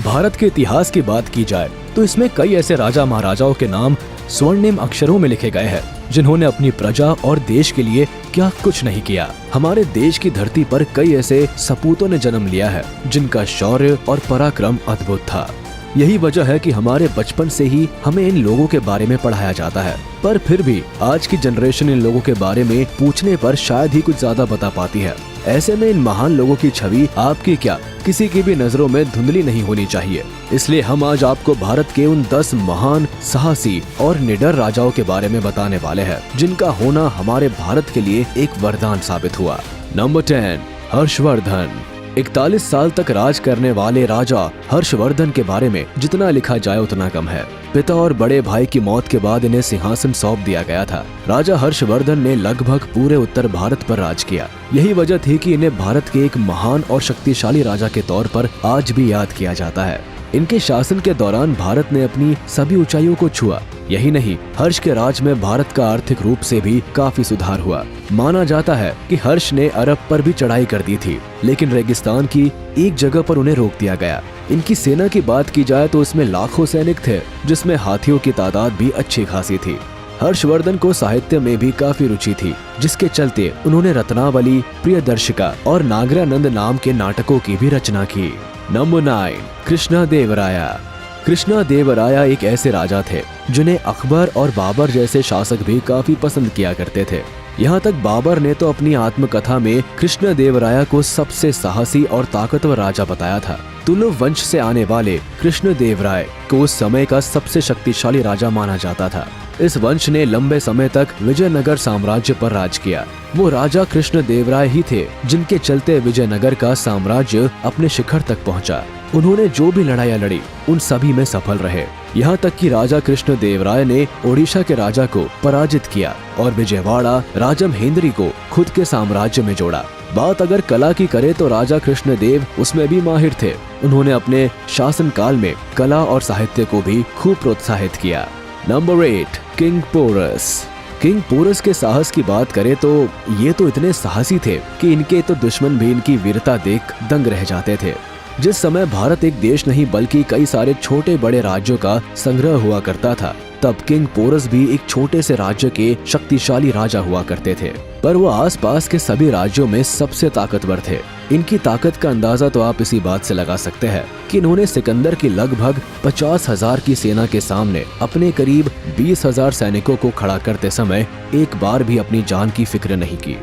भारत के इतिहास की बात की जाए तो इसमें कई ऐसे राजा महाराजाओं के नाम स्वर्णिम अक्षरों में लिखे गए हैं जिन्होंने अपनी प्रजा और देश के लिए क्या कुछ नहीं किया। हमारे देश की धरती पर कई ऐसे सपूतों ने जन्म लिया है जिनका शौर्य और पराक्रम अद्भुत था। यही वजह है कि हमारे बचपन से ही हमें इन लोगों के बारे में पढ़ाया जाता है, पर फिर भी आज की जनरेशन इन लोगों के बारे में पूछने पर शायद ही कुछ ज्यादा बता पाती है। ऐसे में इन महान लोगों की छवि आपकी क्या किसी की भी नजरों में धुंधली नहीं होनी चाहिए। इसलिए हम आज आपको भारत के उन 10 महान, साहसी और निडर राजाओं के बारे में बताने वाले हैं जिनका होना हमारे भारत के लिए एक वरदान साबित हुआ। नंबर 10, हर्षवर्धन। 41 साल तक राज करने वाले राजा हर्षवर्धन के बारे में जितना लिखा जाए उतना कम है। पिता और बड़े भाई की मौत के बाद इन्हें सिंहासन सौंप दिया गया था। राजा हर्षवर्धन ने लगभग पूरे उत्तर भारत पर राज किया। यही वजह थी कि इन्हें भारत के एक महान और शक्तिशाली राजा के तौर पर आज भी याद किया जाता है। इनके शासन के दौरान भारत ने अपनी सभी ऊंचाइयों को छुआ। यही नहीं, हर्ष के राज में भारत का आर्थिक रूप से भी काफी सुधार हुआ। माना जाता है कि हर्ष ने अरब पर भी चढ़ाई कर दी थी, लेकिन रेगिस्तान की एक जगह पर उन्हें रोक दिया गया। इनकी सेना की बात की जाए तो इसमें लाखों सैनिक थे, जिसमें हाथियों की तादाद भी अच्छी खासी थी। हर्षवर्धन को साहित्य में भी काफी रुचि थी, जिसके चलते उन्होंने रत्नावली, प्रियदर्शिका और नागरानंद नाम के नाटकों की भी रचना की। नंबर 9, कृष्णदेवराया। कृष्णदेवराया एक ऐसे राजा थे जिन्हें अकबर और बाबर जैसे शासक भी काफी पसंद किया करते थे। यहाँ तक बाबर ने तो अपनी आत्मकथा में कृष्णदेवराया को सबसे साहसी और ताकतवर राजा बताया था। तुलुव वंश से आने वाले कृष्णदेवराय को उस समय का सबसे शक्तिशाली राजा माना जाता था। इस वंश ने लंबे समय तक विजयनगर साम्राज्य पर राज किया। वो राजा कृष्णदेवराय ही थे जिनके चलते विजयनगर का साम्राज्य अपने शिखर तक पहुंचा। उन्होंने जो भी लड़ाइयाँ लड़ी उन सभी में सफल रहे। यहाँ तक कि राजा कृष्णदेवराय ने ओडिशा के राजा को पराजित किया और विजयवाड़ा राजमहेंद्री को खुद के साम्राज्य में जोड़ा। बात अगर कला की करे तो राजा कृष्णदेव उसमें भी माहिर थे। उन्होंने अपने शासनकाल में कला और साहित्य को भी खूब प्रोत्साहित किया। Number 8, king Porus. King Porus के साहस की बात करें तो ये तो इतने साहसी थे कि इनके तो दुश्मन भी इनकी वीरता देख दंग रह जाते थे। जिस समय भारत एक देश नहीं बल्कि कई सारे छोटे बड़े राज्यों का संग्रह हुआ करता था, तब किंग पोरस भी एक छोटे से राज्य के शक्तिशाली राजा हुआ करते थे, पर वो आसपास के सभी राज्यों में सबसे ताकतवर थे। इनकी ताकत का अंदाजा तो आप इसी बात से लगा सकते हैं कि इन्होंने सिकंदर की लगभग 50,000 की सेना के सामने अपने करीब 20,000 सैनिकों को खड़ा करते समय एक बार भी अपनी जान की फिक्र नहीं की।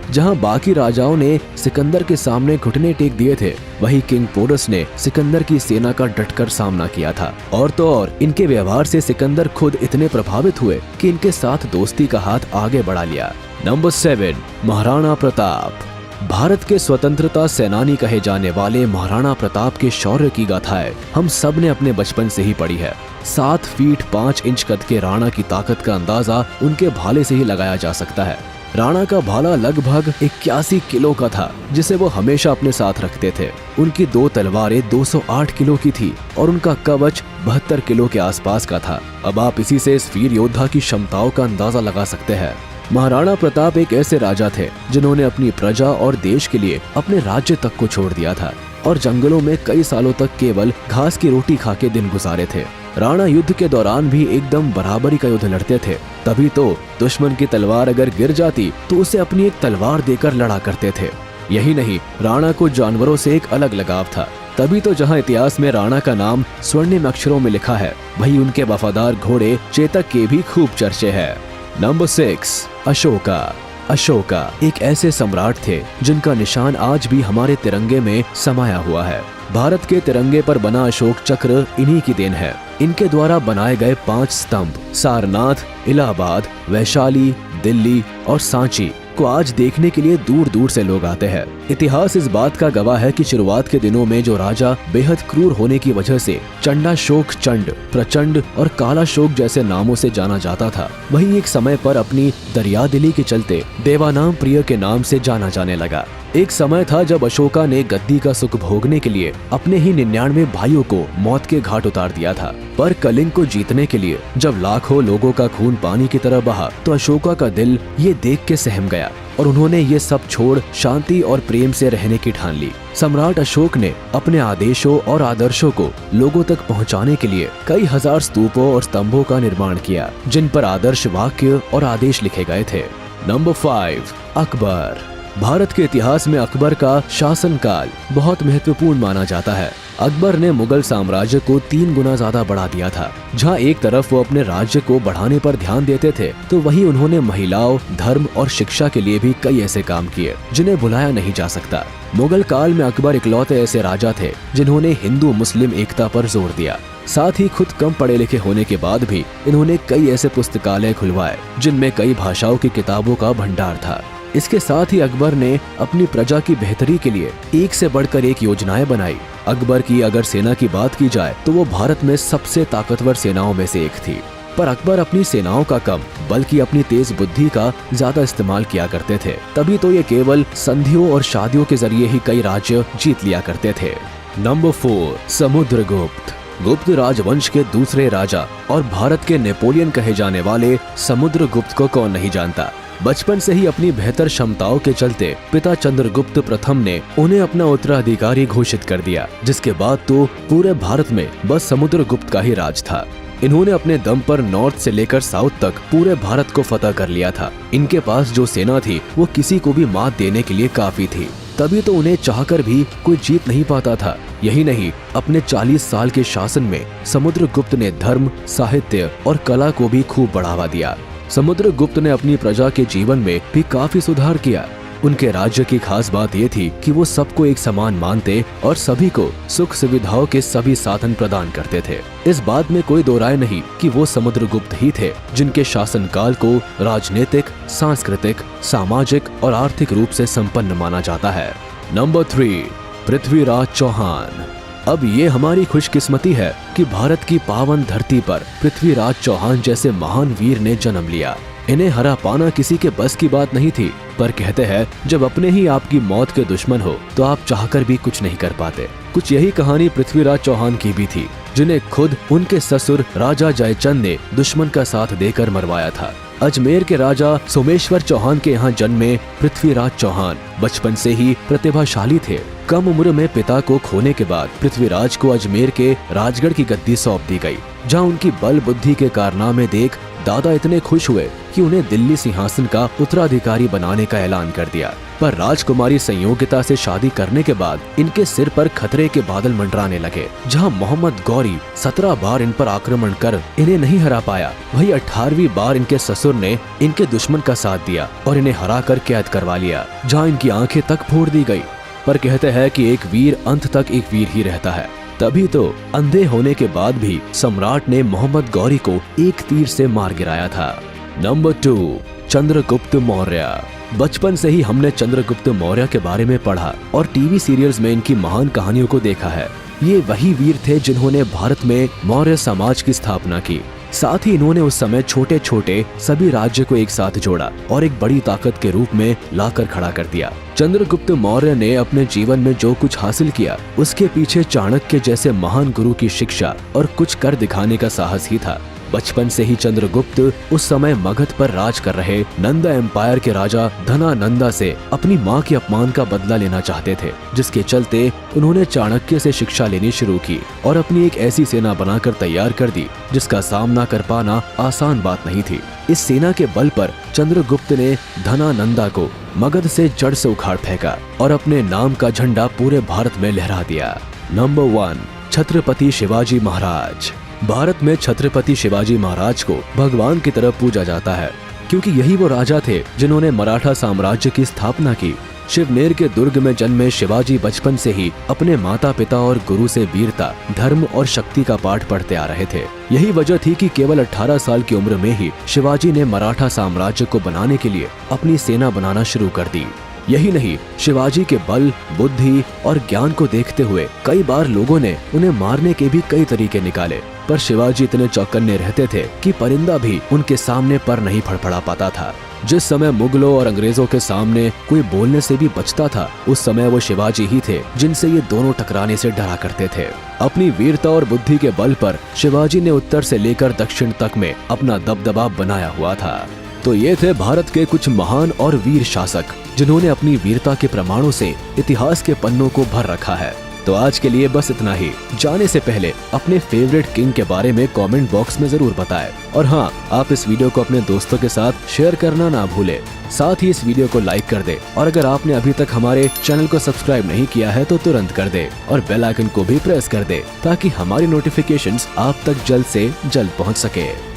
जहां बाकी राजाओं ने सिकंदर के सामने घुटने टेक दिए थे, वहीं किंग पोरस ने सिकंदर की सेना का डटकर सामना किया था। और तो और इनके व्यवहार से सिकंदर खुद इतने प्रभावित हुए कि इनके साथ दोस्ती का हाथ आगे बढ़ा लिया। नंबर 7, महाराणा प्रताप। भारत के स्वतंत्रता सेनानी कहे जाने वाले महाराणा प्रताप के शौर्य की गाथाएं हम सब ने अपने बचपन से ही पढ़ी है। 7 फीट 5 इंच कद के राणा की ताकत का अंदाजा उनके भाले से ही लगाया जा सकता है। राणा का भाला लगभग 81 किलो का था, जिसे वो हमेशा अपने साथ रखते थे। उनकी 2 तलवारें 208 किलो की थी और उनका कवच 72 किलो के आसपास का था। अब आप इसी से इस वीर योद्धा की क्षमताओं का अंदाजा लगा सकते हैं। महाराणा प्रताप एक ऐसे राजा थे जिन्होंने अपनी प्रजा और देश के लिए अपने राज्य तक को छोड़ दिया था और जंगलों में कई सालों तक केवल घास की रोटी खा के दिन गुजारे थे। राणा युद्ध के दौरान भी एकदम बराबरी का युद्ध लड़ते थे, तभी तो दुश्मन की तलवार अगर गिर जाती तो उसे अपनी एक तलवार देकर लड़ा करते थे। यही नहीं, राणा को जानवरों से एक अलग लगाव था। तभी तो जहां इतिहास में राणा का नाम स्वर्णिम अक्षरों में लिखा है, वहीं उनके वफादार घोड़े चेतक के भी खूब चर्चे हैं। नंबर 6, अशोका। अशोका एक ऐसे सम्राट थे जिनका निशान आज भी हमारे तिरंगे में समाया हुआ है। भारत के तिरंगे पर बना अशोक चक्र इन्हीं की देन है। इनके द्वारा बनाए गए 5 स्तंभ सारनाथ, इलाहाबाद, वैशाली, दिल्ली और सांची को आज देखने के लिए दूर दूर से लोग आते हैं। इतिहास इस बात का गवाह है कि शुरुआत के दिनों में जो राजा बेहद क्रूर होने की वजह से चंडाशोक चंड, प्रचंड और कालाशोक जैसे नामों से जाना जाता था, वही एक समय पर अपनी दरियादिली के चलते देवानाम प्रिय के नाम से जाना जाने लगा। एक समय था जब अशोका ने गद्दी का सुख भोगने के लिए अपने ही 99 भाइयों को मौत के घाट उतार दिया था, पर कलिंग को जीतने के लिए जब लाखों लोगों का खून पानी की तरह बहा तो अशोका का दिल ये देख के सहम गया और उन्होंने ये सब छोड़ शांति और प्रेम से रहने की ठान ली। सम्राट अशोक ने अपने आदेशों और आदर्शों को लोगों तक पहुंचाने के लिए कई हजार स्तूपों और स्तंभों का निर्माण किया, जिन पर आदर्श वाक्य और आदेश लिखे गए थे। नंबर 5, अकबर। भारत के इतिहास में अकबर का शासनकाल बहुत महत्वपूर्ण माना जाता है। अकबर ने मुगल साम्राज्य को 3 गुना ज्यादा बढ़ा दिया था। जहां एक तरफ वो अपने राज्य को बढ़ाने पर ध्यान देते थे, तो वहीं उन्होंने महिलाओं, धर्म और शिक्षा के लिए भी कई ऐसे काम किए जिन्हें भुलाया नहीं जा सकता। मुगल काल में अकबर इकलौते ऐसे राजा थे जिन्होंने हिंदू मुस्लिम एकता पर जोर दिया। साथ ही खुद कम पढ़े लिखे होने के बाद भी इन्होंने कई ऐसे पुस्तकालय खुलवाए जिनमें कई भाषाओं की किताबों का भंडार था। इसके साथ ही अकबर ने अपनी प्रजा की बेहतरी के लिए एक से बढ़कर एक योजनाएं बनाई। अकबर की अगर सेना की बात की जाए तो वो भारत में सबसे ताकतवर सेनाओं में से एक थी। पर अकबर अपनी सेनाओं का कम बल्कि अपनी तेज बुद्धि का ज्यादा इस्तेमाल किया करते थे। तभी तो ये केवल संधियों और शादियों के जरिए ही कई राज्य जीत लिया करते थे। नंबर 4, समुद्रगुप्त। गुप्त राजवंश के दूसरे राजा और भारत के नेपोलियन कहे जाने वाले समुद्रगुप्त को कौन नहीं जानता। बचपन से ही अपनी बेहतर क्षमताओं के चलते पिता चंद्रगुप्त प्रथम ने उन्हें अपना उत्तराधिकारी घोषित कर दिया, जिसके बाद तो पूरे भारत में बस समुद्रगुप्त का ही राज था। इन्होंने अपने दम पर नॉर्थ से लेकर साउथ तक पूरे भारत को फतह कर लिया था। इनके पास जो सेना थी वो किसी को भी मात देने के लिए काफी थी। तभी तो उन्हें चाहकर भी कोई जीत नहीं पाता था। यही नहीं, अपने 40 साल के शासन में समुद्रगुप्त ने धर्म, साहित्य और कला को भी खूब बढ़ावा दिया। समुद्रगुप्त ने अपनी प्रजा के जीवन में भी काफी सुधार किया। उनके राज्य की खास बात ये थी कि वो सबको एक समान मानते और सभी को सुख सुविधाओं के सभी साधन प्रदान करते थे। इस बात में कोई दो राय नहीं कि वो समुद्रगुप्त ही थे जिनके शासनकाल को राजनीतिक, सांस्कृतिक, सामाजिक और आर्थिक रूप से संपन्न माना जाता है। नंबर 3, पृथ्वीराज चौहान। अब ये हमारी खुशकिस्मती है कि भारत की पावन धरती पर पृथ्वीराज चौहान जैसे महान वीर ने जन्म लिया। इन्हें हरा पाना किसी के बस की बात नहीं थी, पर कहते हैं जब अपने ही आपकी मौत के दुश्मन हो तो आप चाहकर भी कुछ नहीं कर पाते। कुछ यही कहानी पृथ्वीराज चौहान की भी थी, जिन्हें खुद उनके ससुर राजा जयचंद ने दुश्मन का साथ देकर मरवाया था। अजमेर के राजा सोमेश्वर चौहान के यहाँ जन्मे पृथ्वीराज चौहान बचपन से ही प्रतिभाशाली थे। कम उम्र में पिता को खोने के बाद पृथ्वीराज को अजमेर के राजगढ़ की गद्दी सौंप दी गई, जहाँ उनकी बल बुद्धि के कारनामे देख दादा इतने खुश हुए कि उन्हें दिल्ली सिंहासन का उत्तराधिकारी बनाने का ऐलान कर दिया। पर राजकुमारी संयोगिता से शादी करने के बाद इनके सिर पर खतरे के बादल मंडराने लगे। जहां मोहम्मद गौरी 17 बार इन पर आक्रमण कर इन्हें नहीं हरा पाया, वही 18वीं बार इनके ससुर ने इनके दुश्मन का साथ दिया और इन्हें हरा कर कैद करवा लिया, जहाँ इनकी आंखें तक फोड़ दी गयी। पर कहते हैं कि एक वीर अंत तक एक वीर ही रहता है। तभी तो अंधे होने के बाद भी सम्राट ने मोहम्मद गौरी को एक तीर से मार गिराया था। नंबर 2, चंद्रगुप्त मौर्य। बचपन से ही हमने चंद्रगुप्त मौर्य के बारे में पढ़ा और टीवी सीरियल्स में इनकी महान कहानियों को देखा है। ये वही वीर थे जिन्होंने भारत में मौर्य समाज की स्थापना की। साथ ही इन्होंने उस समय छोटे छोटे सभी राज्य को एक साथ जोड़ा और एक बड़ी ताकत के रूप में लाकर खड़ा कर दिया। चंद्रगुप्त मौर्य ने अपने जीवन में जो कुछ हासिल किया उसके पीछे चाणक्य जैसे महान गुरु की शिक्षा और कुछ कर दिखाने का साहस ही था। बचपन से ही चंद्रगुप्त उस समय मगध पर राज कर रहे नंदा एम्पायर के राजा धनानंदा से अपनी मां के अपमान का बदला लेना चाहते थे, जिसके चलते उन्होंने चाणक्य से शिक्षा लेनी शुरू की और अपनी एक ऐसी सेना बनाकर तैयार कर दी जिसका सामना कर पाना आसान बात नहीं थी। इस सेना के बल पर चंद्रगुप्त ने धनानंदा को मगध से जड़ से उखाड़ फेंका और अपने नाम का झंडा पूरे भारत में लहरा दिया। नंबर 1, छत्रपति शिवाजी महाराज। भारत में छत्रपति शिवाजी महाराज को भगवान की तरह पूजा जाता है, क्योंकि यही वो राजा थे जिन्होंने मराठा साम्राज्य की स्थापना की। शिवनेर के दुर्ग में जन्मे शिवाजी बचपन से ही अपने माता पिता और गुरु से वीरता, धर्म और शक्ति का पाठ पढ़ते आ रहे थे। यही वजह थी कि केवल 18 साल की उम्र में ही शिवाजी ने मराठा साम्राज्य को बनाने के लिए अपनी सेना बनाना शुरू कर दी। यही नहीं, शिवाजी के बल, बुद्धि और ज्ञान को देखते हुए कई बार लोगों ने उन्हें मारने के भी कई तरीके निकाले, पर शिवाजी इतने चौकन्ने रहते थे कि परिंदा भी उनके सामने पर नहीं फड़फड़ा पाता था। जिस समय मुगलों और अंग्रेजों के सामने कोई बोलने से भी बचता था, उस समय वो शिवाजी ही थे जिनसे ये दोनों टकराने से डरा करते थे। अपनी वीरता और बुद्धि के बल पर शिवाजी ने उत्तर से लेकर दक्षिण तक में अपना दबदबा बनाया हुआ था। तो ये थे भारत के कुछ महान और वीर शासक जिन्होंने अपनी वीरता के प्रमाणों से इतिहास के पन्नों को भर रखा है। तो आज के लिए बस इतना ही। जाने से पहले अपने फेवरेट किंग के बारे में कमेंट बॉक्स में जरूर बताएं। और हाँ, आप इस वीडियो को अपने दोस्तों के साथ शेयर करना ना भूलें। साथ ही इस वीडियो को लाइक कर दे और अगर आपने अभी तक हमारे चैनल को सब्सक्राइब नहीं किया है तो तुरंत कर दे और बेल आइकन को भी प्रेस कर दे ताकि हमारी नोटिफिकेशंस आप तक जल्द से जल्द पहुंच सके।